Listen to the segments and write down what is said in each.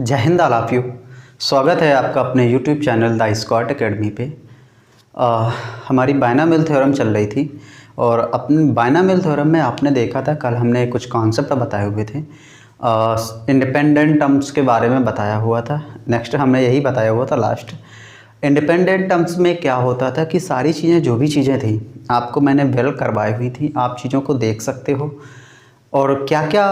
जय Hind all of you. स्वागत है आपका अपने YouTube channel the Scott academy पे। हमारी बायनॉमियल थ्योरम चल रही थी और अपने बायनॉमियल थ्योरम में आपने देखा था, कल हमने कुछ कॉन्सेप्ट बताए हुए थे। इंडिपेंडेंट टर्म्स के बारे में बताया हुआ था। नेक्स्ट हमने यही बताया हुआ था लास्ट। इंडिपेंडेंट टर्म्स में क्या होता था कि सारी चीज़ें, जो भी चीज़ें थी, आपको मैंने वेल करवाई हुई थी, आप चीज़ों को देख सकते हो। और क्या क्या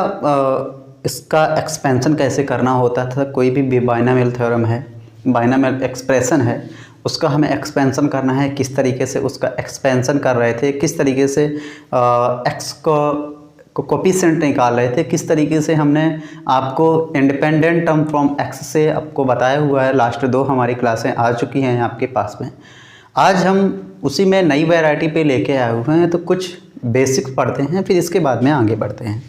इसका एक्सपेंशन कैसे करना होता था। कोई भी बायनॉमियल थ्योरम है, बायनॉमियल एक्सप्रेशन है, उसका हमें एक्सपेंशन करना है, किस तरीके से उसका एक्सपेंशन कर रहे थे, किस तरीके से एक्स को कोफिशिएंट निकाल रहे थे, किस तरीके से हमने आपको इंडिपेंडेंट टर्म फ्रॉम एक्स से आपको बताया हुआ है। लास्ट 2 हमारी क्लासें आ चुकी हैं आपके पास में। आज हम उसी में नई वैरायटी पे लेके आए हुए हैं, तो कुछ बेसिक पढ़ते हैं, फिर इसके बाद में आगे बढ़ते हैं।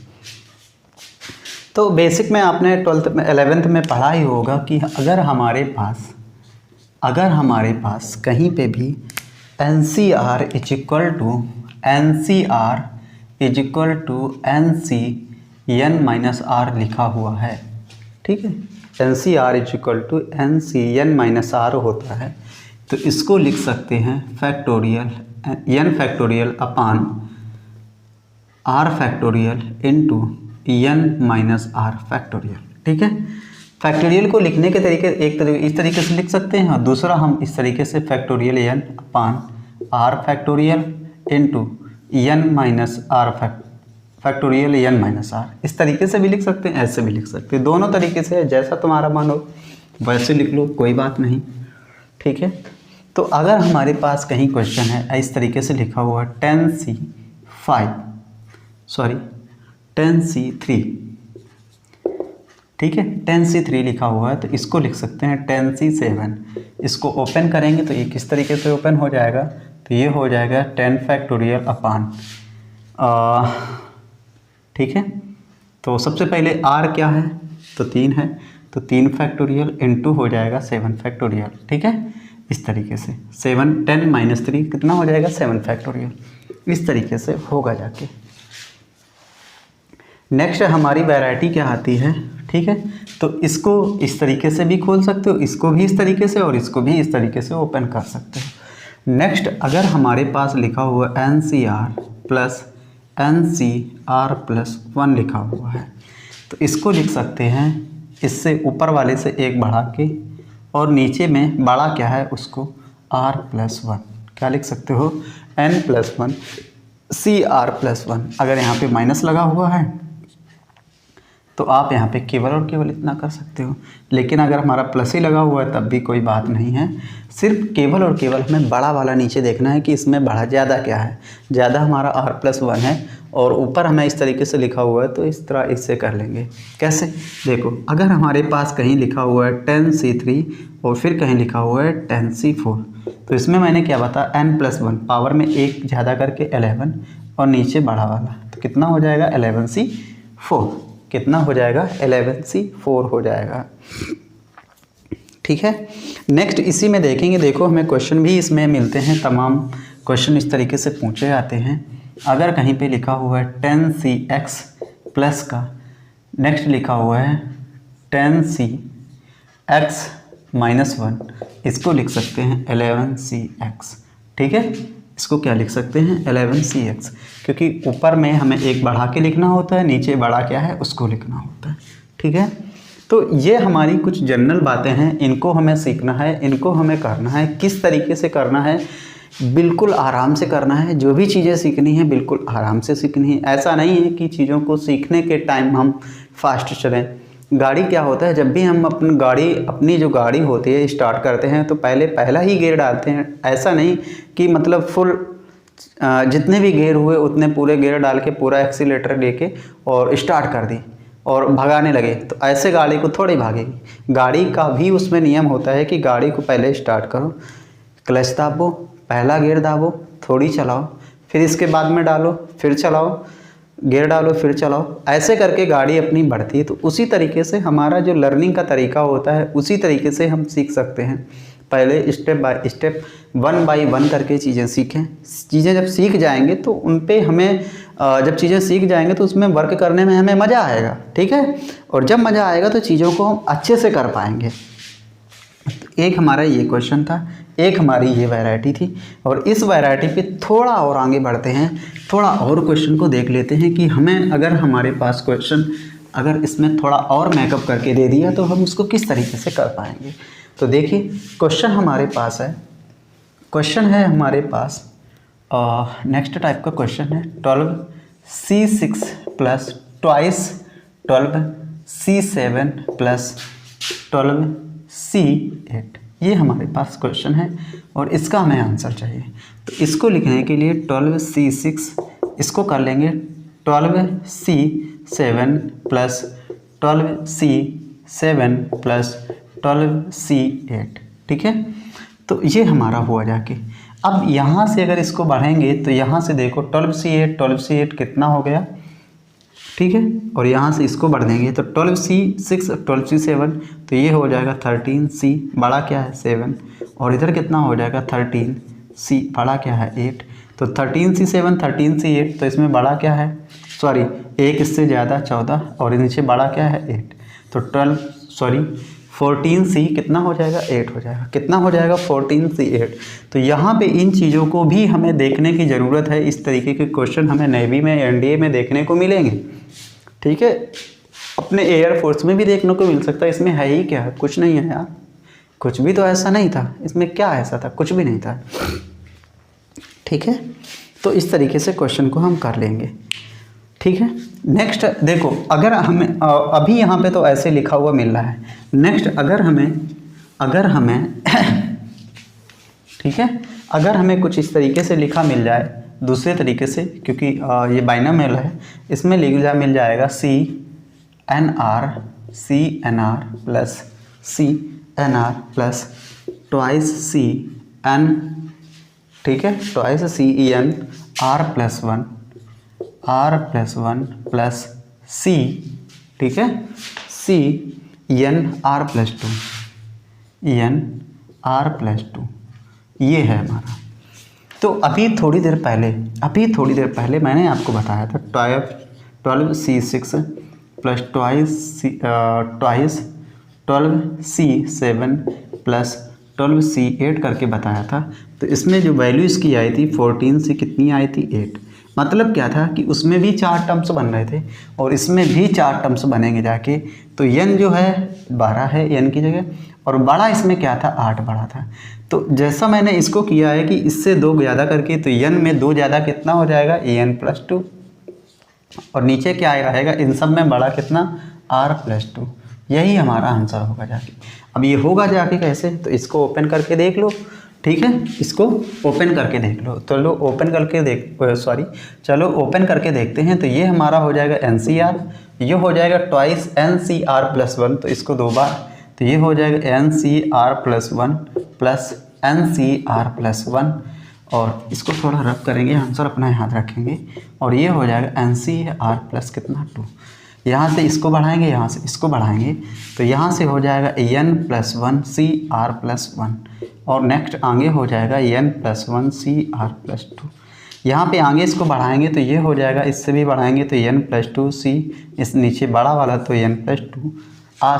तो बेसिक में आपने 12th में 11th में पढ़ा ही होगा कि अगर हमारे पास कहीं पे भी NCR is equal to NC n minus r लिखा हुआ है, ठीक है। NCR is equal to NC n minus r होता है, तो इसको लिख सकते हैं factorial n factorial upon r factorial into n minus r factorial, ठीक है। फैक्टोरियल को लिखने के तरीके इस तरीके से लिख सकते हैं, और दूसरा हम इस तरीके से factorial n upon r factorial into n minus r factorial n minus r, इस तरीके से भी लिख सकते हैं, ऐसे भी लिख सकते हैं। दोनों तरीके से जैसा तुम्हारा मन हो वैसे लिख लो, कोई बात नहीं, ठीक है। तो अगर हमारे पास कहीं क्वेश्चन है इस तरीके से लिखा हुआ 10C3, ठीक है, 10C3 लिखा हुआ है, तो इसको लिख सकते हैं 10C7। इसको ओपन करेंगे तो ये किस तरीके से ओपन हो जाएगा, तो ये हो जाएगा 10 फैक्टोरियल अपान, ठीक है। तो सबसे पहले r क्या है, तो 3 है, तो 3 फैक्टोरियल इंटू हो जाएगा 7 फैक्टोरियल, ठीक है। इस तरीके से 10 माइनस 3 कितना हो जाएगा, 7 फैक्टोरियल, इस तरीके से होगा जाके। नेक्स्ट नेक्स्ट वैरायटी क्या आती है, ठीक है। तो इसको इस तरीके से भी खोल सकते हो, इसको भी इस तरीके से, और इसको भी इस तरीके से ओपन कर सकते हो। नेक्स्ट, अगर हमारे पास लिखा हुआ NCR प्लस NCR+1 लिखा हुआ है, तो इसको लिख सकते हैं इससे ऊपर वाले से एक बढ़ा के, और नीचे में बड़ा क्या है उसको R+1, क्या लिख सकते हो N+1 CR+1। अगर यहाँ पे माइनस लगा हुआ है तो आप यहाँ पे केवल और केवल इतना कर सकते हो, लेकिन अगर हमारा प्लस ही लगा हुआ है तब भी कोई बात नहीं है। सिर्फ केवल और केवल हमें बड़ा वाला नीचे देखना है कि इसमें बड़ा ज़्यादा क्या है, ज़्यादा हमारा R+1 है, और ऊपर हमें इस तरीके से लिखा हुआ है, तो इस तरह इससे कर लेंगे। कैसे, देखो, अगर हमारे पास कहीं लिखा हुआ है 10C3 और फिर कहीं लिखा हुआ है 10C4, तो इसमें मैंने क्या बताया, n+1 पावर में 1 ज़्यादा करके 11, और नीचे बड़ा वाला, तो कितना हो जाएगा 11C4, कितना हो जाएगा 11C4 हो जाएगा, ठीक है। नेक्स्ट इसी में देखेंगे, देखो हमें क्वेश्चन भी इसमें मिलते हैं, तमाम क्वेश्चन इस तरीके से पूछे जाते हैं। अगर कहीं पे लिखा हुआ है 10CX प्लस का, नेक्स्ट लिखा हुआ है 10CX-1, इसको लिख सकते हैं 11CX, ठीक है। इसको क्या लिख सकते हैं 11CX, क्योंकि ऊपर में हमें एक बढ़ा के लिखना होता है, नीचे बड़ा क्या है उसको लिखना होता है, ठीक है। तो ये हमारी कुछ जनरल बातें हैं, इनको हमें सीखना है, इनको हमें करना है। किस तरीके से करना है, बिल्कुल आराम से करना है। जो भी चीज़ें सीखनी है बिल्कुल आराम से सीखनी है। ऐसा नहीं है कि चीज़ों को सीखने के टाइम हम फास्ट चलें। गाड़ी क्या होता है, जब भी हम अपनी जो गाड़ी होती है स्टार्ट करते हैं तो पहला ही गियर डालते हैं। ऐसा नहीं कि मतलब फुल जितने भी गियर हुए उतने पूरे गियर डाल के पूरा एक्सीलेटर लेके और स्टार्ट कर दी और भगाने लगे, तो ऐसे गाड़ी को थोड़ी भागेगी। गाड़ी का भी उसमें नियम होता है कि गाड़ी को पहले स्टार्ट करो, क्लच दाबो, पहला गियर दाबो, थोड़ी चलाओ, फिर इसके बाद में डालो, फिर चलाओ, गियर डालो, फिर चलाओ, ऐसे करके गाड़ी अपनी बढ़ती है। तो उसी तरीके से हमारा जो लर्निंग का तरीका होता है उसी तरीके से हम सीख सकते हैं। पहले स्टेप बाय स्टेप 1 बाय 1 करके चीज़ें सीखें। चीज़ें जब सीख जाएंगे तो उन पे हमें जब चीज़ें सीख जाएंगे तो उसमें वर्क करने में हमें मज़ा आएगा, ठीक है। और जब मज़ा आएगा तो चीज़ों को हम अच्छे से कर पाएंगे। तो एक हमारा ये क्वेश्चन था, एक हमारी ये वैरायटी थी, और इस वैरायटी पे थोड़ा और आगे बढ़ते हैं, थोड़ा और क्वेश्चन को देख लेते हैं कि हमें अगर हमारे पास क्वेश्चन अगर इसमें थोड़ा और मेकअप करके दे दिया तो हम उसको किस तरीके से कर पाएंगे। तो देखिए क्वेश्चन हमारे पास है, क्वेश्चन है हमारे पास नेक्स्ट टाइप का क्वेश्चन है 12C6 plus twice 12C7 plus 12C8, ये हमारे पास क्वेश्चन है और इसका हमें आंसर चाहिए। तो इसको लिखने के लिए 12C6 इसको कर लेंगे 12C7 plus 12C7 plus 12C8, ठीक है। तो ये हमारा हुआ जाके। अब यहाँ से अगर इसको बढ़ेंगे तो यहाँ से देखो 12C8 कितना हो गया, ठीक है। और यहाँ से इसको बढ़ देंगे तो 12C6 12C7 तो ये हो जाएगा 13C, बड़ा क्या है 7, और इधर कितना हो जाएगा 13C, बड़ा क्या है 8। तो 13C7 13C8 तो इसमें बड़ा क्या है, सॉरी एक इससे ज़्यादा 14, और नीचे बड़ा क्या है 8। तो 14C कितना हो जाएगा 8 हो जाएगा, कितना हो जाएगा 14C8। तो यहाँ पे इन चीज़ों को भी हमें देखने की ज़रूरत है। इस तरीके के क्वेश्चन हमें नेवी में एनडीए में देखने को मिलेंगे, ठीक है। अपने एयरफोर्स में भी देखने को मिल सकता है। इसमें है ही क्या है, कुछ नहीं है यार, कुछ भी तो ऐसा नहीं था, इसमें क्या ऐसा था, कुछ भी नहीं था, ठीक है। तो इस तरीके से क्वेश्चन को हम कर लेंगे, ठीक है। नेक्स्ट देखो, अगर हमें अभी यहाँ पे तो ऐसे लिखा हुआ मिल रहा है, नेक्स्ट अगर हमें ठीक है, अगर हमें कुछ इस तरीके से लिखा मिल जाए दूसरे तरीके से, क्योंकि ये बाइनोमियल है, इसमें मिल जाएगा CNR plus CNR plus twice CN, ठीक है, twice CEN R plus 1 plus C, ठीक है, CNR प्लस 2 NR प्लस 2, ये है हमारा। तो अभी थोड़ी देर पहले मैंने आपको बताया था 12C6 plus twice 12C7 plus 12C8 करके बताया था। तो इसमें जो वैल्यू इसकी आई थी 14 से कितनी आई थी 8। मतलब क्या था कि उसमें भी 4 टर्म्स बन रहे थे और इसमें भी 4 टर्म्स बनेंगे जाके। तो n जो है 12 है n की जगह, और बड़ा इसमें क्या था 8 बड़ा था। तो जैसा मैंने इसको किया है कि इससे 2 ज़्यादा करके, तो n में 2 ज़्यादा कितना हो जाएगा an प्लस 2, और नीचे क्या आएगा इन सब में बड़ा कितना r प्लस 2। यही हमारा आंसर होगा जाके। अब ये होगा जाके कैसे, तो इसको ओपन करके देख लो, ठीक है, इसको ओपन करके देख लो। तो लो ओपन करके देखते हैं। तो ये हमारा हो जाएगा NCR, ये हो जाएगा ट्वाइस NCR प्लस 1, तो इसको 2 बार, तो ये हो जाएगा NCR plus 1 plus NCR plus 1, और इसको थोड़ा रब करेंगे, आंसर अपना याद रखेंगे, और ये हो जाएगा NCR प्लस कितना 2। यहाँ से इसको बढ़ाएंगे, यहाँ से इसको बढ़ाएंगे, तो यहाँ से हो जाएगा n प्लस 1 CR प्लस 1, और नेक्स्ट आगे हो जाएगा n प्लस 1 CR प्लस 2। यहाँ पे आगे इसको बढ़ाएंगे तो ये हो जाएगा, इससे भी बढ़ाएंगे तो n प्लस 2 C, इस नीचे बड़ा वाला तो n प्लस 2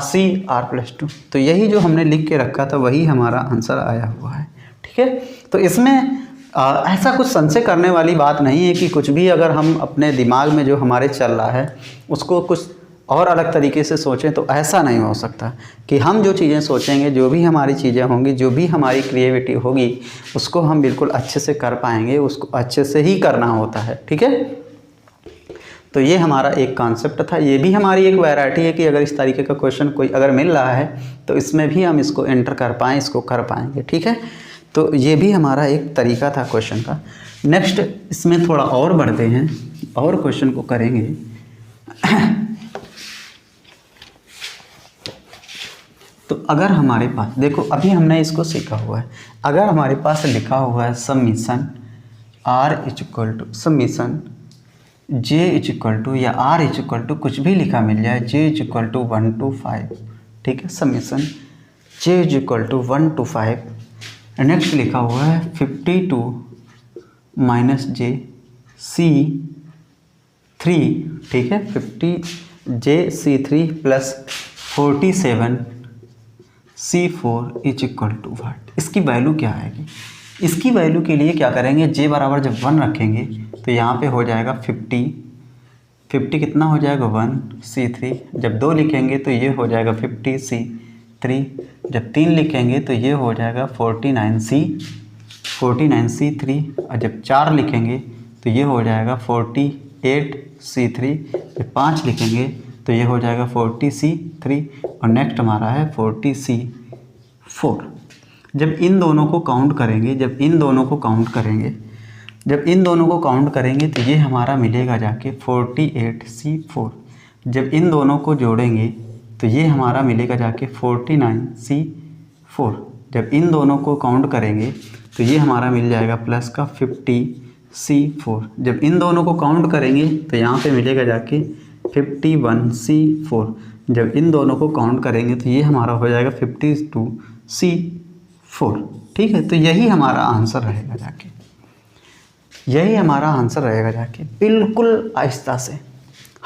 CR प्लस 2। तो यही जो हमने लिख के रखा था वही हमारा आंसर आया हुआ है, ठीक है। तो इसमें ऐसा कुछ संशय करने वाली बात नहीं है कि कुछ भी अगर हम अपने दिमाग में जो हमारे चल रहा है उसको कुछ और अलग तरीके से सोचें, तो ऐसा नहीं हो सकता कि हम जो चीज़ें सोचेंगे, जो भी हमारी चीज़ें होंगी, जो भी हमारी क्रिएटिविटी होगी, उसको हम बिल्कुल अच्छे से कर पाएंगे, उसको अच्छे से ही करना होता है, ठीक है। तो ये हमारा एक कॉन्सेप्ट था। ये भी हमारी एक वैरायटी है कि अगर इस तरीके का क्वेश्चन कोई अगर मिल रहा है तो इसमें भी हम इसको एंटर कर पाएँ, इसको कर पाएंगे, ठीक है। तो ये भी हमारा एक तरीका था क्वेश्चन का। नेक्स्ट इसमें थोड़ा और बढ़ते हैं और क्वेश्चन को करेंगे। तो अगर हमारे पास देखो, अभी हमने इसको सीखा हुआ है, अगर हमारे पास लिखा हुआ है समीशन R = समीशन J = या R = कुछ भी लिखा मिल जाए, J = 1 to 5, ठीक है, समीशन J = 1 to 5 नेक्स्ट लिखा हुआ है 52 माइनस जे सी 3, ठीक है, 50 plus 47 C4 is equal to what. इसकी वैल्यू क्या आएगी? इसकी वैल्यू के लिए क्या करेंगे, जे बराबर जब 1 रखेंगे तो यहाँ पे हो जाएगा 50 कितना हो जाएगा 1 C3, जब 2 लिखेंगे तो ये हो जाएगा 50 C3, जब 3 लिखेंगे तो ये हो जाएगा 49 C3, और जब 4 लिखेंगे तो ये हो जाएगा 48 C3, जब 5 लिखेंगे तो ये हो जाएगा 40 C3, और नेक्स्ट हमारा है 40 C4। जब इन दोनों को काउंट करेंगे तो ये हमारा मिलेगा जाके 48 C4। जब इन दोनों को जोड़ेंगे तो ये हमारा मिलेगा जाके 49 C4। जब इन दोनों को काउंट करेंगे तो ये हमारा मिल जाएगा प्लस का 50 C4। जब इन दोनों को काउंट करेंगे तो यहाँ पे मिलेगा जाके 51 C4। जब इन दोनों को काउंट करेंगे तो ये हमारा हो जाएगा 52 C4। ठीक है, तो यही हमारा आंसर रहेगा जाके, बिल्कुल आहिस्ता से।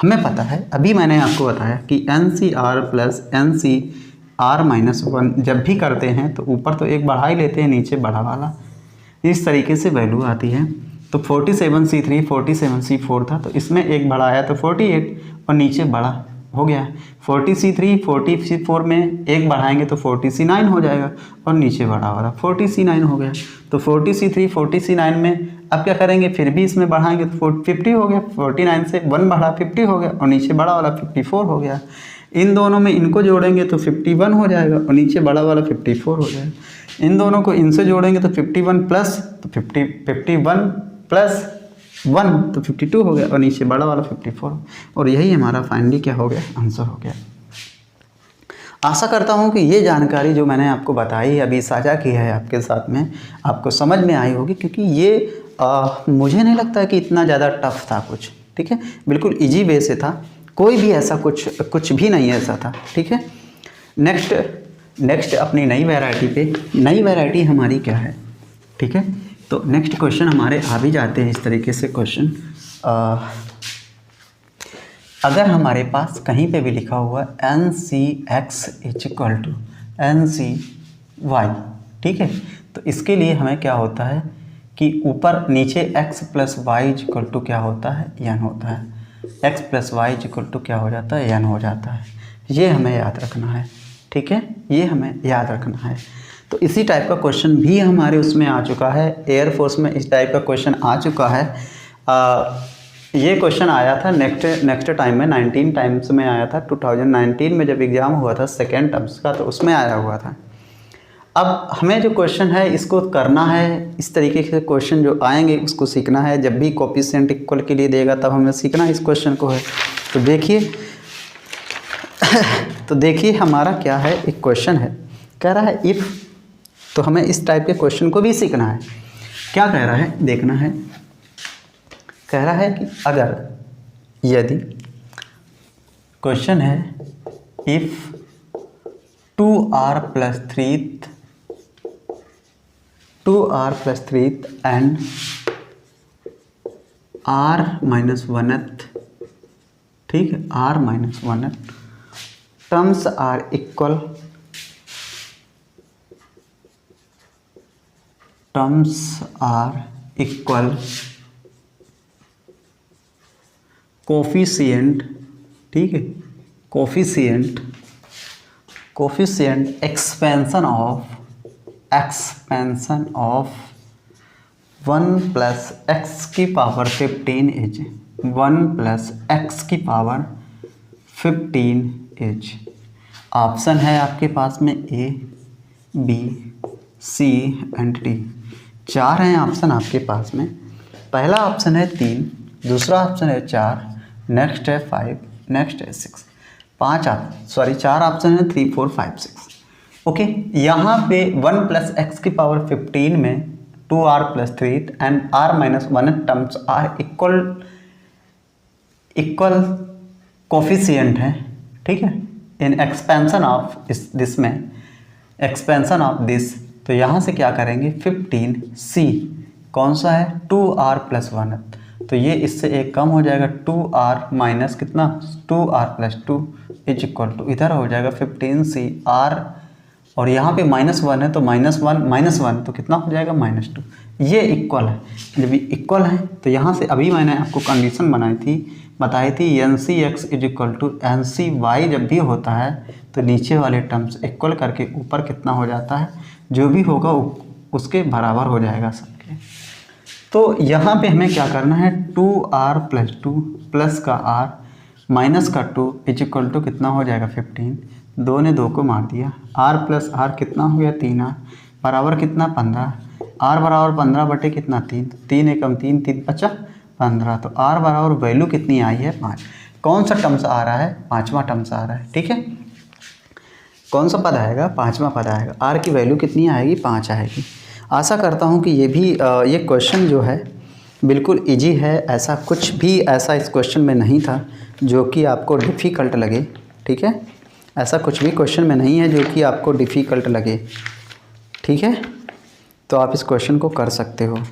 हमें पता है, अभी मैंने आपको बताया कि NCR प्लस NCR माइनस 1 जब भी करते हैं तो ऊपर तो एक बढ़ा ही लेते हैं, नीचे बड़ा वाला, इस तरीके से वैल्यू आती है। तो 47 C3 47 C4 था, तो इसमें एक बड़ा आया तो 48 और नीचे बड़ा हो गया। 40 C3 40 C4 में एक बढ़ाएंगे तो 40 C9 हो जाएगा और नीचे बड़ा वाला 40 C9 हो गया। तो 40 C3 40 C9 में अब क्या करेंगे, फिर भी इसमें बढ़ाएंगे तो 50 हो गया, 49 से 1 बढ़ा 50 हो गया और नीचे बड़ा वाला 54 हो गया। इन दोनों में इनको जोड़ेंगे तो 51 हो जाएगा और नीचे बड़ा वाला 54 हो जाएगा। इन दोनों को इनसे जोड़ेंगे तो 51 प्लस तो 51 प्लस 1 तो 52 हो गया और नीचे बड़ा वाला 54, और यही हमारा फाइनली क्या हो गया, आंसर हो गया। आशा करता हूँ कि ये जानकारी जो मैंने आपको बताई अभी साझा की है आपके साथ में, आपको समझ में आई होगी, क्योंकि ये मुझे नहीं लगता है कि इतना ज़्यादा टफ था कुछ। ठीक है, बिल्कुल इजी वे से था, कोई भी ऐसा कुछ भी नहीं ऐसा था। ठीक है, नेक्स्ट अपनी नई वैरायटी हमारी क्या है। ठीक है, तो नेक्स्ट क्वेश्चन हमारे आ भी जाते हैं इस तरीके से क्वेश्चन। अगर हमारे पास कहीं पे भी लिखा हुआ NCX is equal to NCY, ठीक है, तो इसके लिए हमें क्या होता है कि ऊपर नीचे x plus y is equal to क्या होता है, n होता है। x plus y is equal to क्या हो जाता है, n हो जाता है। ये हमें याद रखना है। ठीक है, ये हमें याद रखना है। तो इसी टाइप का क्वेश्चन भी हमारे उसमें आ चुका है, एयरफोर्स में इस टाइप का क्वेश्चन आ चुका है। ये क्वेश्चन आया था नेक्स्ट टाइम में 19 टाइम्स में आया था। 2019 में जब एग्ज़ाम हुआ था सेकेंड टर्म्स का, तो उसमें आया हुआ था। अब हमें जो क्वेश्चन है इसको करना है, इस तरीके के क्वेश्चन जो आएंगे उसको सीखना है। जब भी कोफिशिएंट इक्वल के लिए देगा तब हमें सीखना है इस क्वेश्चन को है। तो देखिए हमारा क्या है, एक क्वेश्चन है, कह रहा है इफ़, तो हमें इस टाइप के क्वेश्चन को भी सीखना है। क्या कह रहा है, देखना है। कह रहा है कि अगर, यदि, क्वेश्चन है if 2r plus 3 and r minus 1th, ठीक है, r minus 1th terms are equal coefficient, ठीक है, coefficient expansion of 1 plus x की पावर 15 इज 1 प्लस एक्स की पावर 15 इज। ऑप्शन है आपके पास में A, B, C and D। 4 हैं ऑप्शन आपके पास में। पहला ऑप्शन है 3, दूसरा ऑप्शन है 4, नेक्स्ट है 5, नेक्स्ट है 6। 4 ऑप्शन है 3, 4, 5, 6। ओके, यहाँ पे 1 प्लस एक्स की पावर 15 में 2r plus 3 and r minus 1 terms are equal coefficient है। ठीक है, इन एक्सपेंशन ऑफ दिस तो यहाँ से क्या करेंगे 15c कौन सा है 2r+1 है, तो ये इससे एक कम हो जाएगा 2r माइनस कितना 2r+2 इज इक्वल टू इधर हो जाएगा 15c r और यहाँ पे -1 है तो -1 तो कितना हो जाएगा -2। ये इक्वल है, जब ये इक्वल है तो यहाँ से अभी मैंने आपको कंडीशन बताई थी NC(x) is equal to NC(y) जब भी होता है तो नीचे वाले टर्म्स इक्वल करके ऊपर कितना हो जाता है, जो भी होगा उसके बराबर हो जाएगा सबके। तो यहाँ पे हमें क्या करना है 2r+2 प्लस का r माइनस का 2 इज इक्वल टू कितना हो जाएगा 15, 2 ने 2 को मार दिया, r प्लस r कितना हो गया 3r बराबर कितना 15, r बराबर 15 बटे कितना 3 एकम 3 3 पचा 15, तो r बराबर वैल्यू कितनी आई है 5। कौन सा टर्म्स आ रहा है, पाँचवा टर्म्स आ रहा है, ठीक है। कौन सा पद आएगा, पाँचवा पद आएगा, r की वैल्यू कितनी आएगी 5 आएगी। आशा करता हूँ कि ये क्वेश्चन जो है बिल्कुल इजी है, ऐसा कुछ भी ऐसा इस क्वेश्चन में नहीं था जो कि आपको डिफ़िकल्ट लगे, ठीक है। ऐसा कुछ भी क्वेश्चन में नहीं है जो कि आपको डिफ़िकल्ट लगे, ठीक है। तो आप इस क्वेश्चन को कर सकते हो।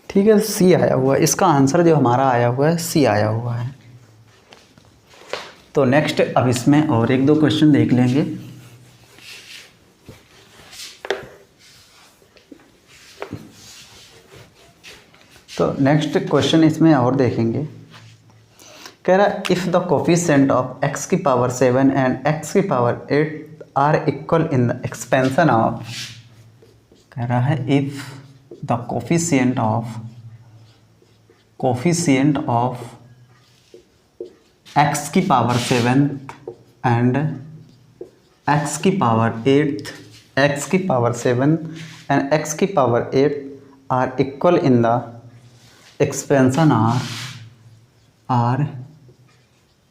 ठीक है, सी आया हुआ है, इसका आंसर जो हमारा आया हुआ है सी आया हुआ है। तो नेक्स्ट अब इसमें और एक दो क्वेश्चन देख लेंगे। तो नेक्स्ट क्वेश्चन इसमें और देखेंगे, कह रहा है if the coefficient of x की पावर 7 एंड x की power 8 are equal in the expansion of, कह रहा है if the coefficient of x की पावर 7 एंड x की पावर 8 x की पावर 7 एंड x की power 8 are equal in the expansion are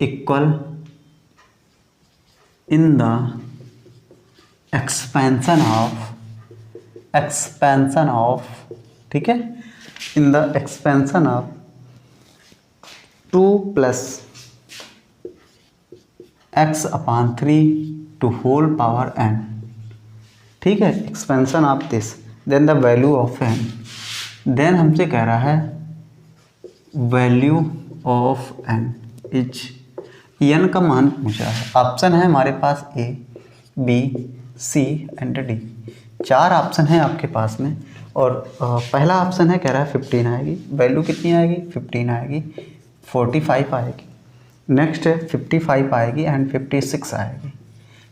equal in the expansion of, ठीक है, in the expansion of 2 plus x/3 to whole power n, ठीक है, expansion of this, then the value of n, then हमसे कह रहा है value of n is n का मान पूछा है। ऑप्शन है हमारे पास A, B, C and D, 4 option है आपके पास में, और पहला ऑप्शन है कह रहा है 15 आएगी, वैल्यू कितनी आएगी 15 आएगी, 45 आएगी, नेक्स्ट है 55 आएगी एंड 56 आएगी।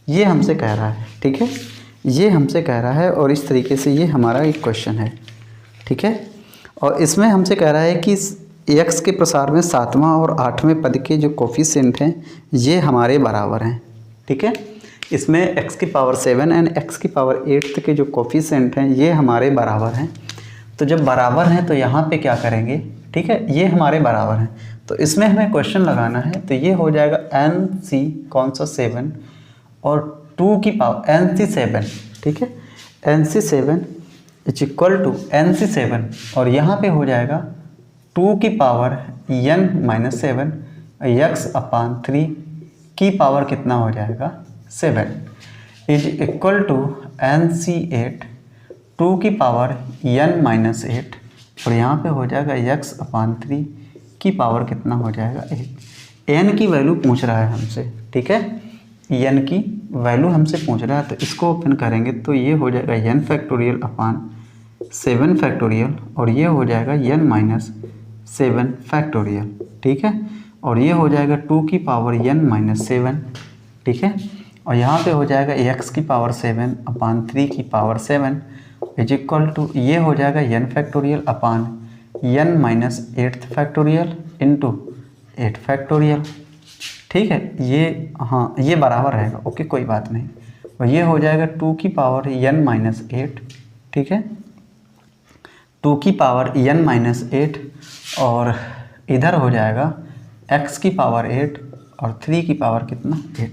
ये हमसे कह रहा है, ठीक है, ये हमसे कह रहा है, और इस तरीके से ये हमारा एक क्वेश्चन है, ठीक है। और इसमें हमसे कह रहा है कि x के प्रसार में 7वां और 8वें पद के जो कोफिशिएंट हैं ये हमारे बराबर हैं, ठीक है। इसमें x की पावर 7 एंड x की पावर 8 के जो कोफिशिएंट हैं ये हमारे बराबर हैं। तो जब बराबर हैं तो यहाँ पे क्या करेंगे, ठीक है, ये हमारे बराबर हैं, तो इसमें हमें क्वेश्चन लगाना है। तो ये हो जाएगा NC कौन सा 7 और 2 की पावर NC7, ठीक है, NC7 is equal to NC7, और यहाँ पे हो जाएगा 2 की पावर n-7 x/3 की पावर कितना हो जाएगा 7 इज इक्वल टू NC8 2 की पावर n-8, और यहाँ पे हो जाएगा x/3 की पावर कितना हो जाएगा 8। n की वैल्यू पूछ रहा है हमसे, ठीक है, n की वैल्यू हमसे पूछ रहा है, तो इसको ओपन करेंगे तो ये हो जाएगा n फैक्टोरियल अपान 7 फैक्टोरियल, और ये हो जाएगा n-7 फैक्टोरियल, ठीक है, और ये हो जाएगा 2 की पावर n-7, ठीक है, और यहाँ पे हो जाएगा एक्स की पावर 7 अपान 3 की पावर 7 इज इक्वल टू ये हो जाएगा n factorial upon n minus 8 factorial into 8 factorial. ठीक है, ये हाँ ये बराबर रहेगा, ओके कोई बात नहीं। और ये हो जाएगा 2 की पावर n माइनस 8, ठीक है 2 की पावर n माइनस 8, और इधर हो जाएगा x की पावर 8 और 3 की पावर कितना 8।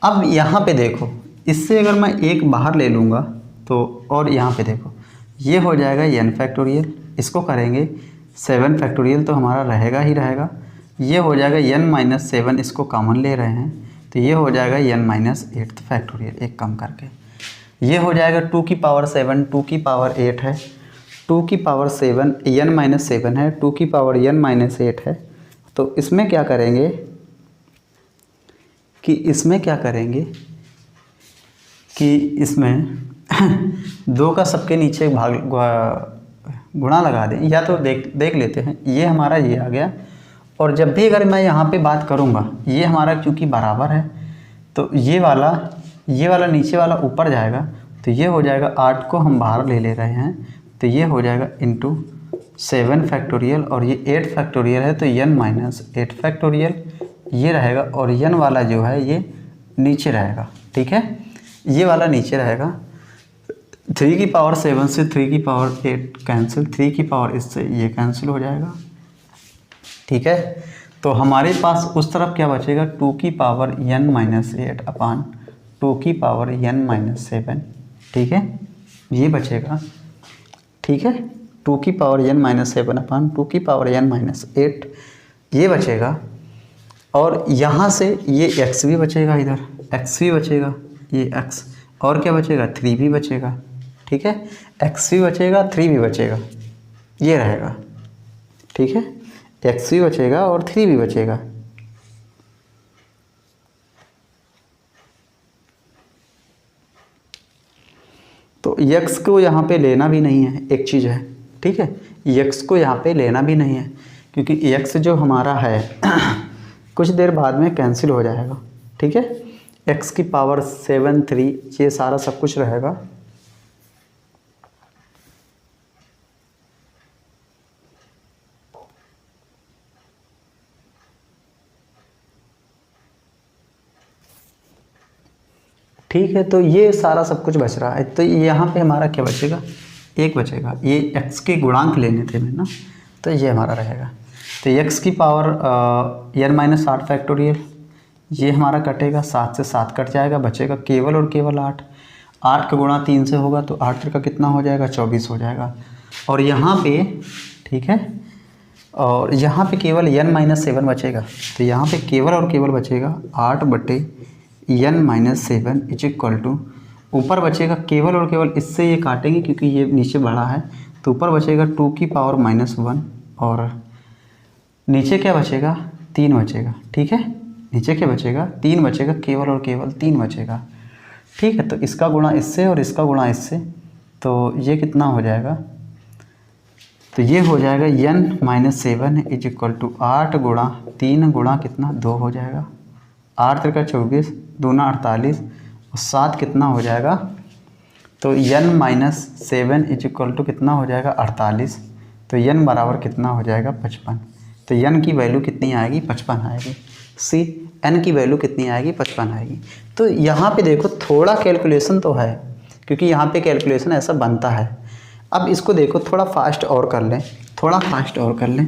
अब यहाँ पे देखो, इससे अगर मैं एक बाहर ले लूँगा तो, और यहाँ पे देखो ये हो जाएगा n फैक्टोरियल, इसको करेंगे 7 फैक्टोरियल तो हमारा रहेगा ही रहेगा। ये हो जाएगा n माइनस 7, इसको कॉमन ले रहे हैं तो ये हो जाएगा n माइनस 8 फैक्टोरियल, एक कम करके ये हो जाएगा 2 की पावर 7, 2 की पावर 8 है, 2 की पावर 7 n माइनस 7 है, 2 की पावर n माइनस 8 है। तो इसमें क्या करेंगे कि इसमें 2 का सबके नीचे भाग गुणा लगा दें, या तो देख लेते हैं। ये हमारा ये आ गया, और जब भी अगर मैं यहाँ पे बात करूँगा ये हमारा चूँकि बराबर है तो ये वाला नीचे वाला ऊपर जाएगा, तो ये हो जाएगा 8 को हम बाहर ले रहे हैं तो ये हो जाएगा इंटू 7 फैक्टोरियल, और ये 8 फैक्टोरियल है तो n माइनस 8 फैक्टोरियल ये रहेगा, और n वाला जो है ये नीचे रहेगा। ठीक है, ये वाला नीचे रहेगा। 3 की पावर 7 से 3 की पावर 8 कैंसिल, 3 की पावर इससे ये कैंसिल हो जाएगा। ठीक है, तो हमारे पास उस तरफ क्या बचेगा 2 की पावर n माइनस 8 अपान 2 की पावर n माइनस 7। ठीक है, ये बचेगा। ठीक है, 2 की पावर n माइनस 7 अपान 2 की पावर n माइनस 8 ये बचेगा, और यहाँ से ये x भी बचेगा, इधर x भी बचेगा, ये x, और क्या बचेगा 3 भी बचेगा। ठीक है, x भी बचेगा 3 भी बचेगा, ये रहेगा। ठीक है, x भी बचेगा और 3 भी बचेगा। तो x को यहाँ पे लेना भी नहीं है, एक चीज़ है। ठीक है, x को यहाँ पे लेना भी नहीं है, क्योंकि x जो हमारा है कुछ देर बाद में कैंसिल हो जाएगा। ठीक है, x की पावर 7 3 ये सारा सब कुछ रहेगा। ठीक है, तो ये सारा सब कुछ बच रहा है, तो यहाँ पे हमारा क्या बचेगा, एक बचेगा। ये x के गुणांक लेने थे मैं ना, तो ये हमारा रहेगा। तो x की पावर n माइनस 8 फैक्टोरियल ये हमारा कटेगा, 7 से 7 कट जाएगा, बचेगा केवल और केवल 8। 8 का गुणा 3 से होगा तो 8 का कितना हो जाएगा 24 हो जाएगा। और यहाँ पे ठीक है, और यहाँ पे केवल n माइनस 7 बचेगा, तो यहाँ पे केवल और केवल बचेगा 8 बटे n minus 7 is equal to, ऊपर बचेगा केवल और केवल, इससे ये काटेंगे क्योंकि ये नीचे बड़ा है, तो ऊपर बचेगा 2 की पावर माइनस 1, और नीचे क्या बचेगा 3 बचेगा। ठीक है, नीचे क्या बचेगा 3 बचेगा, केवल और केवल 3 बचेगा। ठीक है, तो इसका गुणा इससे और इसका गुणा इससे, तो ये कितना हो जाएगा, तो ये हो जाएगा n minus 7 is equal to 8 गुणा 3 गुणा कितना 2 हो जाएगा, 8 3 24 2 48, और 7 कितना हो जाएगा, तो n minus 7 is equal to कितना हो जाएगा 48, तो n बराबर कितना हो जाएगा 55। तो n की वैल्यू कितनी आएगी 55 आएगी। सी n की वैल्यू कितनी आएगी 55 आएगी। तो यहाँ पे देखो थोड़ा कैलकुलेशन तो है, क्योंकि यहाँ पे कैलकुलेशन ऐसा बनता है। अब इसको देखो थोड़ा फास्ट और कर लें, थोड़ा फास्ट और कर लें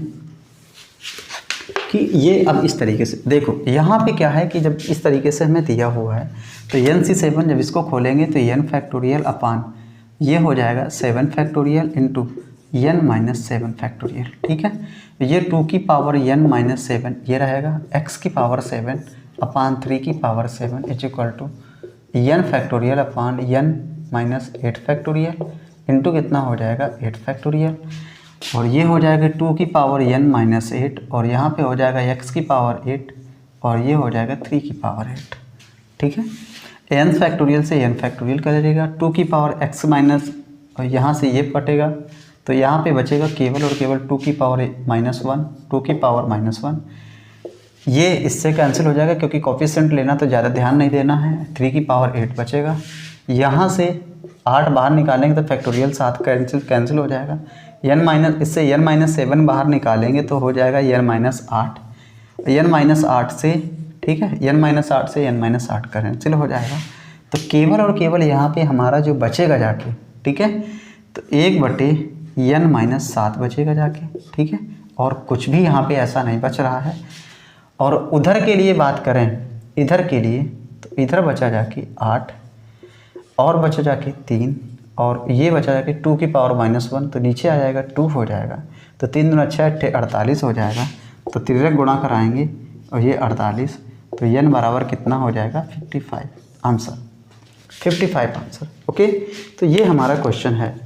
कि ये अब इस तरीके से देखो, यहाँ पे क्या है कि जब इस तरीके से हमें दिया हुआ है तो NC7 जब इसको खोलेंगे तो n फैक्टोरियल अपान ये हो जाएगा 7 factorial into n minus 7 factorial. ठीक है, ये 2 की पावर n माइनस 7 ये रहेगा, x की पावर 7 अपान 3 की power 7 is equal to n factorial upon n minus 8 factorial into कितना हो जाएगा 8 फैक्टोरियल, और ये हो जाएगा 2 की पावर n माइनस 8, और यहाँ पे हो जाएगा x की पावर 8, और ये हो जाएगा 3 की पावर 8। ठीक है, n फैक्टोरियल से n फैक्टोरियल करेगा, 2 की पावर x माइनस, और यहाँ से ये कटेगा, तो यहाँ पे बचेगा केवल और केवल 2 की पावर माइनस 1, 2 की पावर माइनस 1, ये इससे कैंसिल हो जाएगा क्योंकि कोफिशिएंट लेना तो ज़्यादा ध्यान नहीं देना है। 3 की पावर 8 बचेगा। यहाँ से 8 बाहर निकालेंगे तो फैक्टोरियल 7 कैंसिल हो जाएगा। इससे n-7 बाहर निकालेंगे तो हो जाएगा n-8। n-8 से, ठीक है, n-8 से n-8 कैंसिल हो जाएगा। तो केवल और केवल यहाँ पे हमारा जो बचेगा जाके, ठीक है, तो 1/n-7 बचेगा जाके, ठीक है, और कुछ भी यहाँ पे ऐसा नहीं बच रहा है। और उधर के लिए बात करें, इधर के लिए, तो इधर बचा जाके 8 और बचा जाके 3 और ये बचा जाके 2 की पावर -1, तो नीचे आ जाएगा 2 हो जाएगा। तो 3 दूना 6 48 हो जाएगा। तो तिरक गुणा कराएंगे और ये 48, तो n बराबर कितना हो जाएगा 55 आंसर, 55 आंसर। ओके, तो ये हमारा क्वेश्चन है।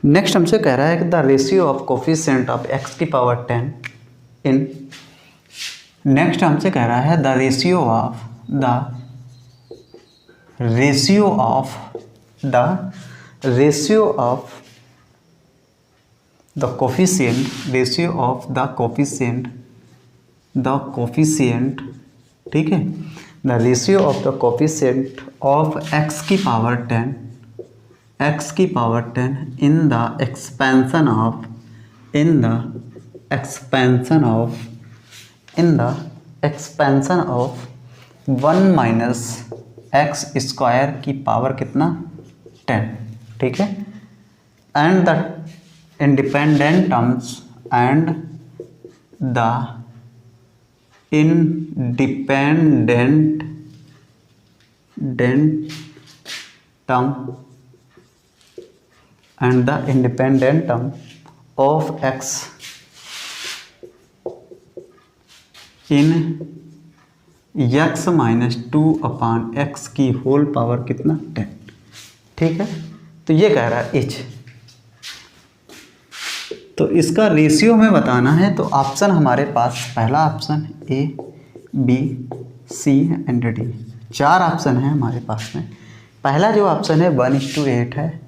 नेक्स्ट हमसे कह रहा है कि the ratio of coefficient of x की पावर 10 इन, नेक्स्ट हमसे कह रहा है the ratio of the coefficient, ठीक है, the ratio of the coefficient of x की power 10 in the expansion of 1 minus x square की पावर कितना 10, ठीक है, and the independent term of x in x minus 2/x की whole power कितना 10, ठीक है। तो ये कह रहा है एच, तो इसका रेशियो हमें बताना है। तो ऑप्शन हमारे पास पहला option A, B, C and D, 4 option है हमारे पास में। पहला जो ऑप्शन है 1:8 है,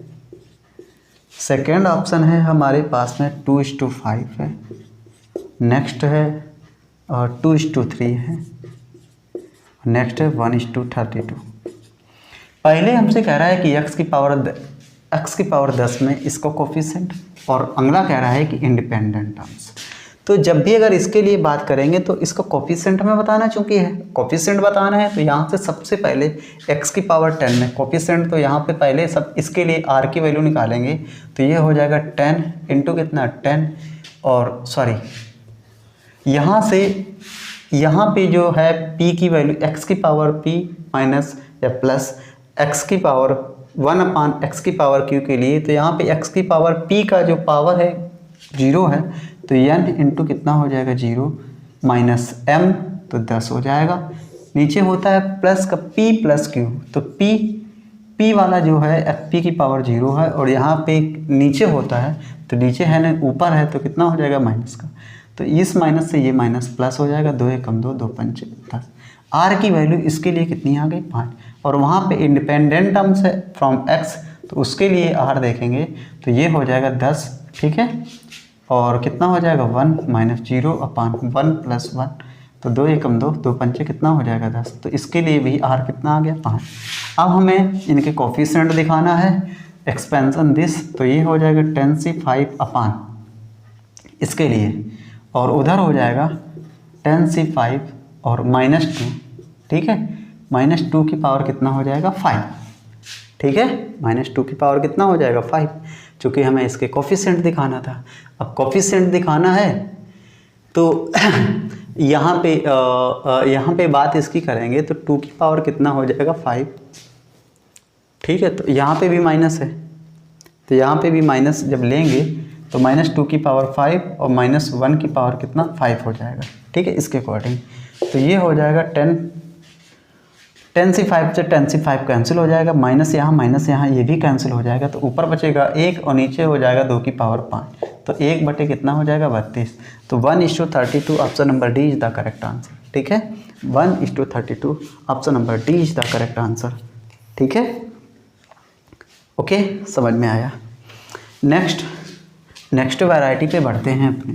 सेकेंड ऑप्शन है हमारे पास में 2:5 है, नेक्स्ट है 2:3 है, नेक्स्ट है 1:32। पहले हमसे कह रहा है कि x की पावर 10 में इसको कोफिशिएंट, और अगला कह रहा है कि इंडिपेंडेंट टर्म्स। तो जब भी अगर इसके लिए बात करेंगे तो इसका कोफिशिएंट हमें बताना, चूंकि है कोफिशिएंट बताना है, तो यहाँ से सबसे पहले x की पावर 10 में कोफिशिएंट, तो यहाँ पे पहले सब इसके लिए r की वैल्यू निकालेंगे। तो ये हो जाएगा 10 इंटू कितना 10, और सॉरी यहाँ से यहाँ पे जो है p की वैल्यू x की पावर p माइनस या प्लस x की पावर 1/x की पावर q के लिए, तो यहाँ पे x की पावर p का जो पावर है 0 है, तो n इंटू कितना हो जाएगा 0 माइनस m, तो 10 हो जाएगा। नीचे होता है प्लस का p प्लस q, तो p वाला जो है p की पावर 0 है, और यहाँ पे नीचे होता है, तो नीचे है ना, ऊपर है, तो कितना हो जाएगा माइनस का, तो इस माइनस से ये माइनस प्लस हो जाएगा। 2 एकम 2, 2 पंचे 10। r की वैल्यू इसके लिए कितनी आ गई 5, और वहाँ पे इंडिपेंडेंट टर्म्स है फ्रॉम x, तो उसके लिए r देखेंगे तो ये हो जाएगा 10, ठीक है, और कितना हो जाएगा 1 माइनस 0/1 प्लस 1, तो 2 एकम 2, 2 पंचे कितना हो जाएगा 10, तो इसके लिए भी r कितना आ गया 5। अब हमें इनके कोफिशिएंट दिखाना है, एक्सपेंशन दिस, तो ये हो जाएगा 10c5 इसके लिए, और उधर हो जाएगा 10c5 और -2, ठीक है, -2 की पावर कितना हो जाएगा 5, ठीक है, -2 की पावर कितना हो जाएगा 5, चूँकि हमें इसके कोफिशिएंट दिखाना था। अब कोफिशिएंट दिखाना है तो यहाँ पे बात इसकी करेंगे तो 2 की पावर कितना हो जाएगा 5, ठीक है, तो यहाँ पे भी माइनस है, तो यहाँ पे भी माइनस जब लेंगे तो -2 की पावर 5 और -1 की पावर कितना 5 हो जाएगा, ठीक है, इसके अकॉर्डिंग। तो ये हो जाएगा 10 से 5 से 10 से 5 कैंसिल हो जाएगा, माइनस यहाँ ये भी कैंसिल हो जाएगा, तो ऊपर बचेगा 1 और नीचे हो जाएगा 2 की पावर 5, तो 1 बटे कितना हो जाएगा 32। तो 1:32 option number D is the correct answer, ठीक है, 1:32 option number D is the correct answer, ठीक है, ओके, समझ में आया। नेक्स्ट वैरायटी पे बढ़ते हैं अपने।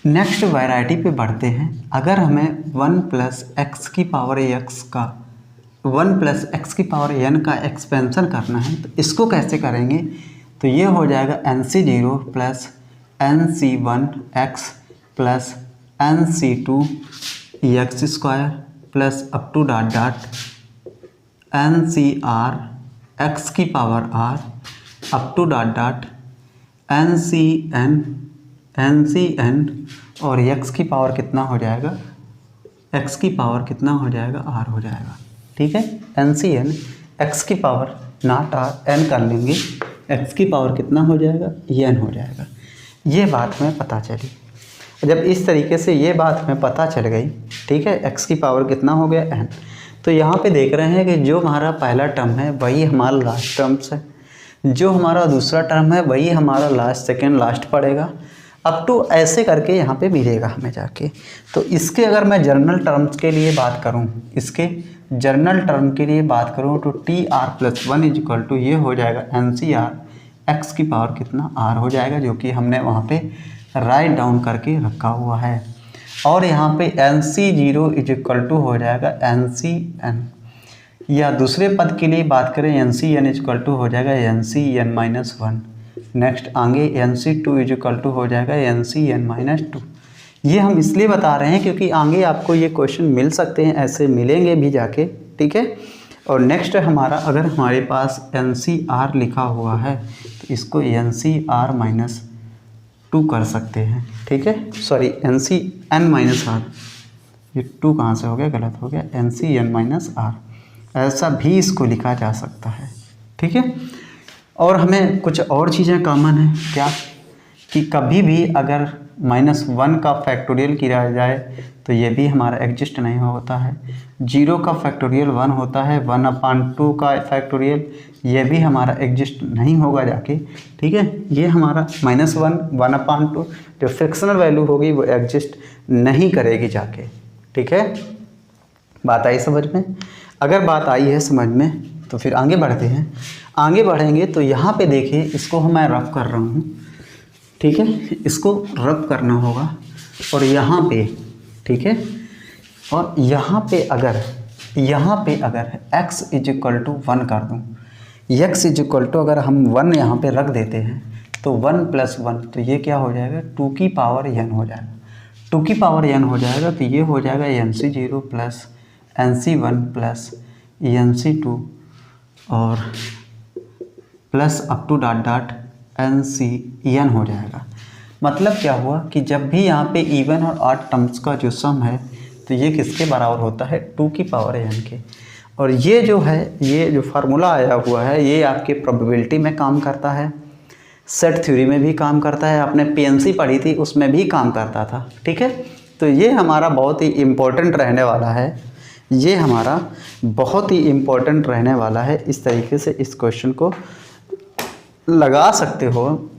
नेक्स्ट वैरायटी पे बढ़ते हैं। अगर हमें 1 + x की पावर x का 1 + x की पावर n का एक्सपेंशन करना है तो इसको कैसे करेंगे, तो ये हो जाएगा nc0 + nc1x + nc2 x² plus up to dot ncr x की power r up to dot ncn और x की पावर कितना हो जाएगा, x की पावर कितना हो जाएगा r हो जाएगा, ठीक है, ncn x की पावर नॉट r n कर लेंगे, x की पावर कितना हो जाएगा n हो जाएगा। ये बात हमें पता चली। जब इस तरीके से ये बात हमें पता चल गई, ठीक है, x की पावर कितना हो गया n, तो यहाँ पे देख रहे हैं कि जो हमारा पहला टर्म है वही हमारा लास्ट टर्म्स है, जो हमारा दूसरा टर्म है वही हमारा सेकेंड लास्ट पड़ेगा, अप टू ऐसे करके यहाँ पे मिलेगा हमें जाके। तो इसके अगर मैं जर्नल टर्म्स के लिए बात करूँ, इसके जर्नल टर्म के लिए बात करूँ तो TR+1 इक्वल टू ये हो जाएगा NCR x की पावर कितना r हो जाएगा, जो कि हमने वहाँ पे राइट डाउन करके रखा हुआ है। और यहाँ पे NC0 इक्वल टू हो जाएगा NCN, या दूसरे पद के लिए बात करें NCN इक्वल टू हो जाएगा NCN-1। नेक्स्ट आगे NC2 इक्वल टू हो जाएगा NCN-2। ये हम इसलिए बता रहे हैं क्योंकि आगे आपको ये क्वेश्चन मिल सकते हैं, ऐसे मिलेंगे भी जाके, ठीक है। और नेक्स्ट हमारा अगर हमारे पास NCR लिखा हुआ है तो इसको NCR-2 कर सकते हैं, ठीक है, सॉरी NCN-R, ये 2 कहाँ से हो गया, गलत हो गया, NCN-R ऐसा भी इसको लिखा जा सकता है, ठीक है। और हमें कुछ और चीज़ें कॉमन हैं क्या, कि कभी भी अगर -1 का फैक्टोरियल किया जाए तो ये भी हमारा एग्जिस्ट नहीं होता है, 0 का फैक्टोरियल 1 होता है, 1/2 का फैक्टोरियल ये भी हमारा एग्जिस्ट नहीं होगा जाके, ठीक है। ये हमारा -1 1/2 जो फ्रिक्शनल वैल्यू होगी वो एग्जिस्ट नहीं करेगी जाके, ठीक है। बात आई समझ में? अगर बात आई है समझ में तो फिर आगे बढ़ते हैं। आगे बढ़ेंगे तो यहाँ पे देखिए, इसको मैं रफ कर रहा हूँ, ठीक है, इसको रफ करना होगा। और यहाँ पे, ठीक है, और यहाँ पे अगर x इक्वल टू 1 कर दूँ, x इक्वल टू अगर हम 1 यहाँ पे रख देते हैं तो 1 + 1 तो ये क्या हो जाएगा 2 की पावर n हो जाएगा, 2 की पावर n हो जाएगा, तो ये हो जाएगा NC0 + NC1 + NC2 और plus up to dot NCN हो जाएगा। मतलब क्या हुआ कि जब भी यहाँ पे इवन और ऑड टर्म्स का जो सम है तो ये किसके बराबर होता है 2 की पावर n के। और ये जो है, ये जो फार्मूला आया हुआ है ये आपके प्रोबेबिलिटी में काम करता है, सेट थ्योरी में भी काम करता है, आपने PNC पढ़ी थी उसमें भी काम करता था, ठीक है। तो ये हमारा बहुत ही इम्पोर्टेंट रहने वाला है, ये हमारा बहुत ही इम्पोर्टेंट रहने वाला है। इस तरीके से इस क्वेश्चन को लगा सकते हो,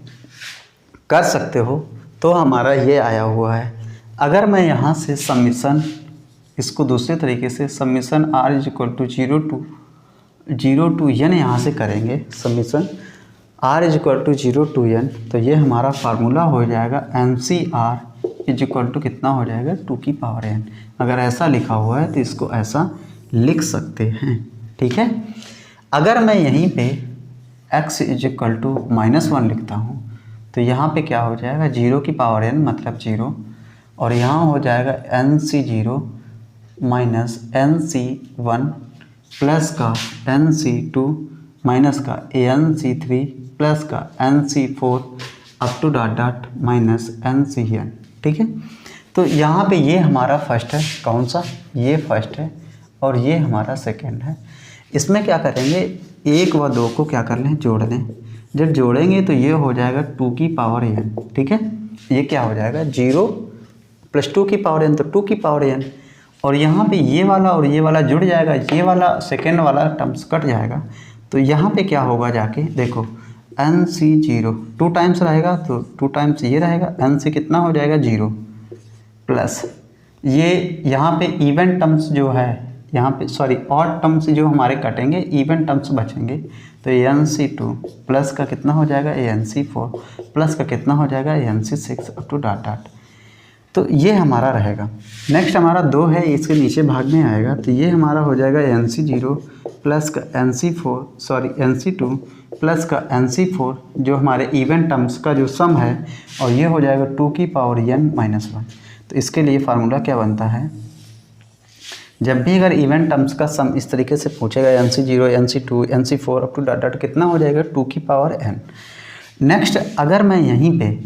कर सकते हो, तो हमारा ये आया हुआ है। अगर मैं यहाँ से समीशन, इसको दूसरे तरीके से summation r equal to 0 to n यहाँ से करेंगे, summation r equal to 0 to n, तो ये हमारा फार्मूला हो जाएगा NCR इक्वल टू कितना हो जाएगा 2 की पावर n। अगर ऐसा लिखा हुआ है तो इसको ऐसा लिख सकते हैं, ठीक है। अगर मैं यहीं पे x इक्वल टू -1 लिखता हूँ तो यहाँ पे क्या हो जाएगा 0 की पावर n मतलब 0, और यहाँ हो जाएगा NC0 माइनस NC1 प्लस का NC2 माइनस का NC3 प्लस का NC4 up to dot dot minus NCN। ठीक है, तो यहाँ पे ये हमारा फर्स्ट है, कौन सा, ये फर्स्ट है और ये हमारा सेकेंड है। इसमें क्या करेंगे, 1 व 2 को क्या कर लें, जोड़ लें। जब जोड़ेंगे तो ये हो जाएगा 2 की पावर n। ठीक है, ये क्या हो जाएगा 0 + 2 की पावर n, तो 2 की पावर n। और यहाँ पे ये वाला और ये वाला जुड़ जाएगा, ये वाला सेकेंड वाला टर्म्स कट जाएगा। तो यहाँ पे क्या होगा, जाके देखो NC0 2 टाइम्स रहेगा तो 2 टाइम्स ये रहेगा, NC कितना हो जाएगा 0 प्लस ये यहाँ पे इवन टर्म्स जो है, यहाँ पे सॉरी ऑड टर्म्स जो हमारे कटेंगे, इवन टर्म्स बचेंगे। तो NC2 प्लस का कितना हो जाएगा NC4 प्लस का कितना हो जाएगा NC6 up to dot dot. तो ये हमारा रहेगा। नेक्स्ट हमारा 2 है, इसके नीचे भाग में आएगा, तो ये हमारा हो जाएगा NC0 प्लस का NC2 प्लस का NC4 जो हमारे इवन टर्म्स का जो सम है, और ये हो जाएगा 2 की पावर n-1। तो इसके लिए फार्मूला क्या बनता है, जब भी अगर इवन टर्म्स का सम इस तरीके से पूछेगा NC0 NC2 NC4 up to dot dot कितना हो जाएगा 2 की पावर n। नेक्स्ट अगर मैं यहीं पे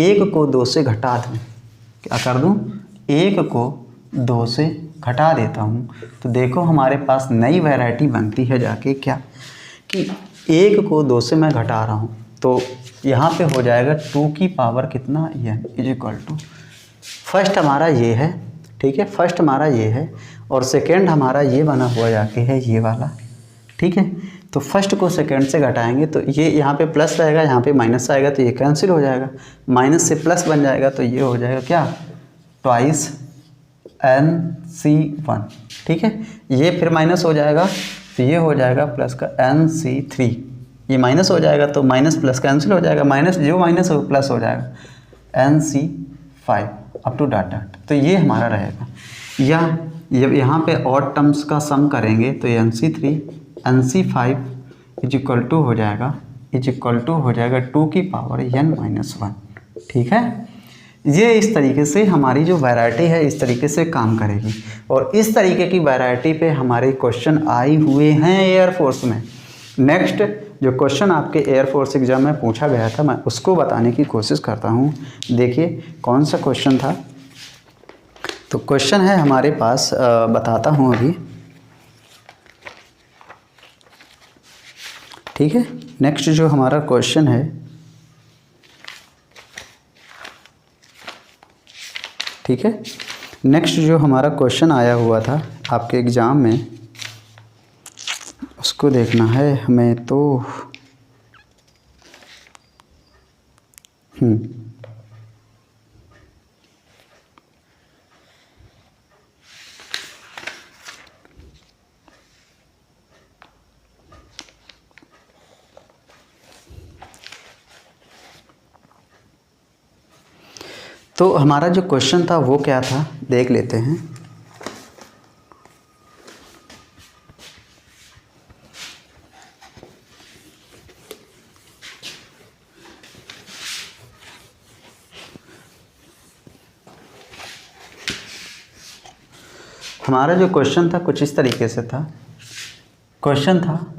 1 को 2 से घटा दूँ, क्या कर दूँ, 1 को 2 से घटा देता हूँ, तो देखो हमारे पास नई वैरायटी बनती है जाके क्या, कि 1 को 2 से मैं घटा रहा हूँ, तो यहाँ पे हो जाएगा 2 की पावर कितना n is equal to, first हमारा ये है। ठीक है, फर्स्ट हमारा ये है और सेकेंड हमारा ये बना हुआ जाके है ये वाला। ठीक है, तो फर्स्ट को सेकेंड से घटाएंगे तो ये यहाँ पे प्लस रहेगा, यहाँ पे माइनस आएगा, तो ये कैंसिल हो जाएगा, माइनस से प्लस बन जाएगा, तो ये हो जाएगा क्या, ट्वाइस NC1। ठीक है, ये फिर माइनस हो जाएगा, तो ये हो जाएगा प्लस का NC3, ये माइनस हो जाएगा तो माइनस प्लस कैंसिल हो जाएगा, माइनस जो माइनस हो प्लस हो जाएगा NC5 up to dot dot. तो ये हमारा रहेगा। या जब यहाँ पे ऑड टर्म्स का सम करेंगे तो NC3 NC5 is equal to हो जाएगा 2 की पावर n-1। ठीक है, ये इस तरीके से हमारी जो वैरायटी है इस तरीके से काम करेगी, और इस तरीके की वैरायटी पे हमारे क्वेश्चन आए हुए हैं एयरफोर्स में। नेक्स्ट जो क्वेश्चन आपके एयरफोर्स एग्ज़ाम में पूछा गया था, मैं उसको बताने की कोशिश करता हूँ। देखिए कौन सा क्वेश्चन था, तो क्वेश्चन है हमारे पास, बताता हूँ अभी। ठीक है, नेक्स्ट जो हमारा क्वेश्चन है, ठीक है, नेक्स्ट जो हमारा क्वेश्चन आया हुआ था आपके एग्ज़ाम में, उसको देखना है हमें। तो तो हमारा जो क्वेश्चन था वो क्या था, देख लेते हैं। हमारा जो क्वेश्चन था कुछ इस तरीके से था। क्वेश्चन था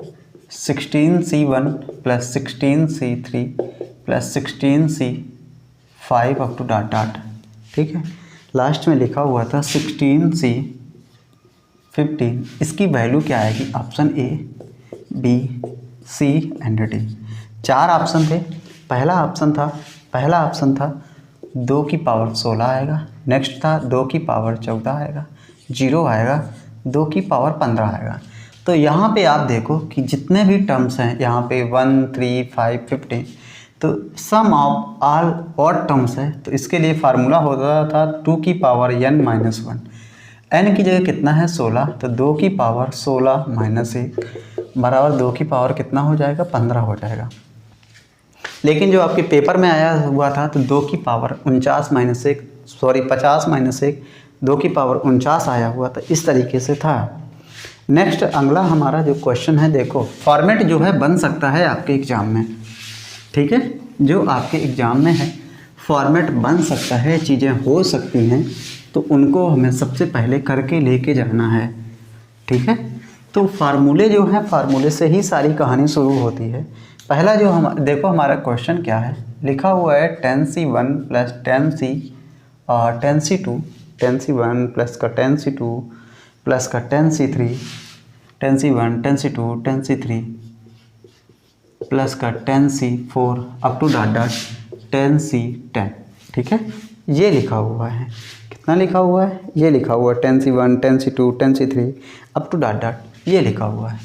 16C1 + 16C3 + 16C5 up to dot dot. ठीक है, लास्ट में लिखा हुआ था 16C15। इसकी वैल्यू क्या आएगी, option A, B, C and D। 4 option थे। पहला ऑप्शन था 2 की पावर 16 आएगा, नेक्स्ट था 2 की पावर 14 आएगा, 0 आएगा, 2 की पावर 15 आएगा। तो यहाँ पे आप देखो कि जितने भी टर्म्स हैं यहाँ पे 1, 3, 5, 15, तो सम ऑफ ऑल ऑड टर्म्स है। तो इसके लिए फार्मूला होता था 2 की पावर n-1। n की जगह कितना है 16, तो 2 की पावर 16 - 1 बराबर 2 की पावर कितना हो जाएगा 15 हो जाएगा। लेकिन जो आपके पेपर में आया हुआ था तो 2 की पावर 50 - 1 2 की पावर 49 आया हुआ था, इस तरीके से था। नेक्स्ट अगला हमारा जो क्वेश्चन है, देखो फॉर्मेट जो है बन सकता है आपके एग्ज़ाम में। ठीक है, जो आपके एग्ज़ाम में है फॉर्मेट बन सकता है, चीज़ें हो सकती हैं, तो उनको हमें सबसे पहले करके लेके जाना है। ठीक है, तो फार्मूले जो हैं, फार्मूले से ही सारी कहानी शुरू होती है। पहला जो हम देखो हमारा क्वेश्चन क्या है, लिखा हुआ है tan_c1 plus tan_c2 tan_c1 plus का tan_c2 प्लस का tan_c3 tan_c1 tan_c2 tan_c3 plus का tan_c4 up to dot tan_c10। ठीक है, ये लिखा हुआ है। कितना लिखा हुआ है? ये लिखा हुआ है tan_c1 tan_c2 tan_c3 up to dot ये लिखा हुआ है।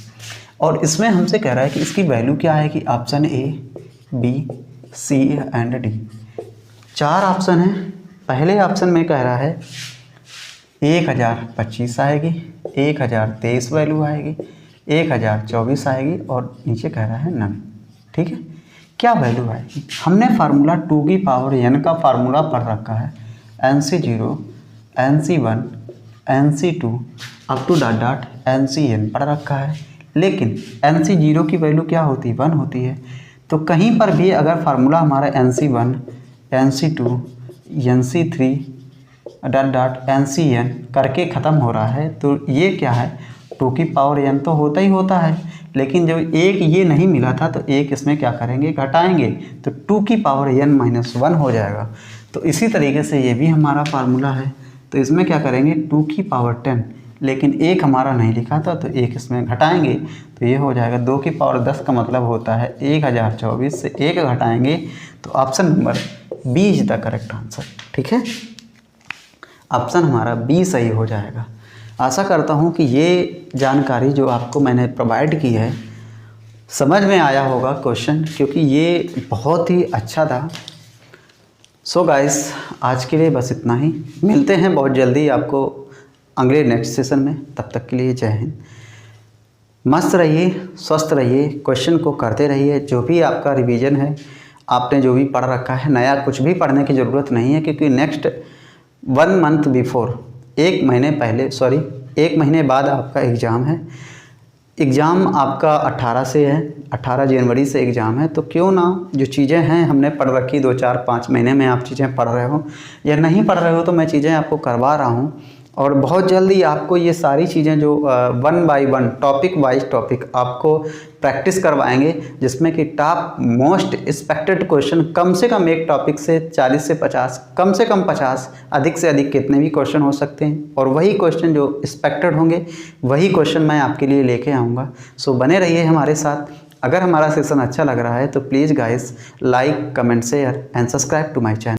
और इसमें हमसे कह रहा है कि इसकी वैल्यू क्या है कि option A, B, C and D. 4 option है। पहले ऑप्शन में कह रहा है 1025 आएगी, 1023 वैल्यू आएगी, 1024 आएगी और नीचे कह रहा है नन। ठीक है, क्या वैल्यू आएगी? हमने फार्मूला 2 की पावर n का फार्मूला पढ़ रखा है, NC0 NC1 NC2 up to dot NCN पढ़ रखा है। लेकिन NC0 की वैल्यू क्या होती है? 1 होती है। तो कहीं पर भी अगर फार्मूला हमारा NC1 NC2 NC3 dot NCN करके ख़त्म हो रहा है तो ये क्या है? 2 की पावर n तो होता ही होता है। लेकिन जब एक ये नहीं मिला था तो एक इसमें क्या करेंगे? घटाएंगे, तो 2 की पावर n-1 हो जाएगा। तो इसी तरीके से ये भी हमारा फार्मूला है। तो इसमें क्या करेंगे? 2 की पावर 10, लेकिन एक हमारा नहीं लिखा था तो एक इसमें घटाएंगे तो ये हो जाएगा 2 की पावर 10 का मतलब होता है 1024 से 1 घटाएंगे तो option number B is the correct answer. ठीक है, ऑप्शन हमारा बी सही हो जाएगा। आशा करता हूँ कि ये जानकारी जो आपको मैंने प्रोवाइड की है समझ में आया होगा क्वेश्चन, क्योंकि ये बहुत ही अच्छा था। सो गाइस, आज के लिए बस इतना ही। मिलते हैं बहुत जल्दी आपको अगले नेक्स्ट सेशन में। तब तक के लिए जय हिंद। मस्त रहिए, स्वस्थ रहिए, क्वेश्चन को करते रहिए। जो भी आपका रिवीजन है, आपने जो भी पढ़ रखा है, नया कुछ भी पढ़ने की ज़रूरत नहीं है, क्योंकि नेक्स्ट 1 मंथ बिफोर, 1 महीने पहले, 1 महीने बाद आपका एग्ज़ाम है। एग्ज़ाम आपका 18 से है, 18 जनवरी से एग्ज़ाम है। तो क्यों ना जो चीज़ें हैं हमने पढ़ रखी 2 4 5 महीने में आप चीज़ें पढ़ रहे हो या नहीं पढ़ रहे हो, तो मैं चीज़ें आपको करवा रहा हूँ। और बहुत जल्दी आपको ये सारी चीज़ें जो 1 बाय 1 टॉपिक वाइज टॉपिक आपको प्रैक्टिस करवाएंगे, जिसमें कि टॉप मोस्ट एक्सपेक्टेड क्वेश्चन कम से कम एक टॉपिक से 40 से 50, कम से कम 50, अधिक से अधिक कितने भी क्वेश्चन हो सकते हैं। और वही क्वेश्चन जो एक्सपेक्टेड होंगे वही क्वेश्चन मैं आपके लिए लेके आऊँगा। सो बने रहिए हमारे साथ। अगर हमारा सेशन अच्छा लग रहा है तो please guys like, comment, share and subscribe to my channel.